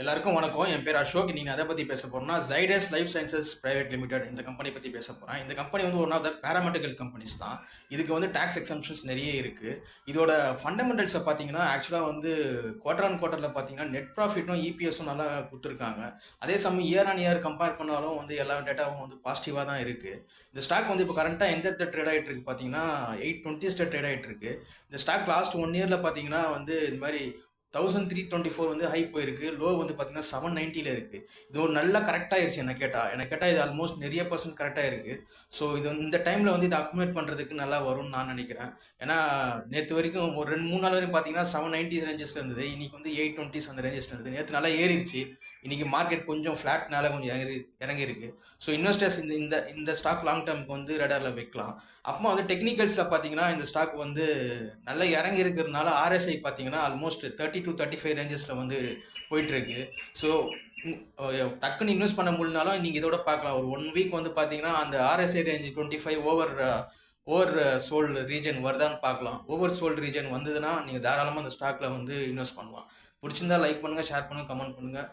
எல்லாருக்கும் வணக்கம். என் பேர் அசோக். நீங்க எதை பத்தி பேச போறோம்னா, Zydus life sciences private limited இந்த கம்பெனி பத்தி பேச போறேன். இந்த கம்பெனி வந்து one of the paramedical companies தான். இதுக்கு வந்து டாக்ஸ் எக்ஸம்ஷன்ஸ் நிறைய இருக்கு. இதோட ஃபண்டமெண்டல்ஸை பார்த்தீங்கன்னா, ஆக்சுவலாக வந்து குவார்டர் ஆன் குவார்டரில் பார்த்தீங்கன்னா நெட் ப்ராஃபிட்டும் இபிஎஸும் நல்லா கொடுத்துருக்காங்க. அதே சமயம் இயர் ஆன் இயர் கம்பேர் பண்ணாலும் வந்து எல்லா டேட்டாவும் வந்து பாசிட்டிவாக தான் இருக்கு. இந்த ஸ்டாக் வந்து இப்போ கரண்ட்டாக எந்த இடத்துல ட்ரேட் ஆகிட்டு இருக்கு பார்த்தீங்கன்னா 820 ட்ரேட் ஆகிட்டு இருக்கு. இந்த ஸ்டாக் லாஸ்ட் 1 இயரில் பார்த்தீங்கன்னா வந்து இது மாதிரி 1324 வந்து ஹை போயிருக்கு. லோ வந்து பார்த்தீங்கன்னா 790 இருக்கு. இது ஒரு நல்லா கரெக்டாகிருச்சு என்ன கேட்டால் இது ஆல்மோஸ்ட் நிறைய பர்சன்ட் கரெக்டாக இருக்கு. ஸோ இது இந்த டைமில் வந்து இதை அக்குமுலேட் பண்ணுறதுக்கு நல்லா வரும்னு நான் நினைக்கிறேன். ஏன்னா நேற்று வரைக்கும் ஒரு 2-3 நாள் வரைக்கும் பார்த்தீங்கன்னா 790 ரேஞ்சஸில் இருந்தது. இன்னைக்கு வந்து 820 அந்த ரேஞ்சஸில் இருந்தது. நேற்று நல்லா ஏறிடுச்சு. இன்னைக்கு மார்க்கெட் கொஞ்சம் ஃப்ளாட்னால கொஞ்சம் இறங்கியிருக்கு. ஸோ இன்வெஸ்டர்ஸ் இந்த இந்த இந்த ஸ்டாக் லாங் டேர்முக்கு வந்து ரேடாரில் வைக்கலாம். அப்புறமா வந்து டெக்னிக்கல்ஸில் பார்த்தீங்கன்னா இந்த ஸ்டாக் வந்து நல்லா இறங்கி இருக்கிறதுனால ஆர்எஸ்ஐ பார்த்தீங்கன்னா ஆல்மோஸ்ட் 30-35 ரேஞ்சஸில் வந்து போயிட்டுருக்கு. ஸோ டக்குன்னு இன்வெஸ்ட் பண்ண முடியலனாலும் நீங்கள் இதோட பார்க்கலாம். ஒரு 1 வீக் வந்து பார்த்தீங்கன்னா அந்த RSI range 25 over sold region வருதான்னு பார்க்கலாம். ஓவர் சோல்டு ரீஜன் வந்ததுன்னா நீங்கள் தாராளமாக அந்த ஸ்டாக்கில் வந்து இன்வெஸ்ட் பண்ணலாம். பிடிச்சிருந்தா லைக் பண்ணுங்கள், ஷேர் பண்ணுங்கள், கமெண்ட் பண்ணுங்கள்.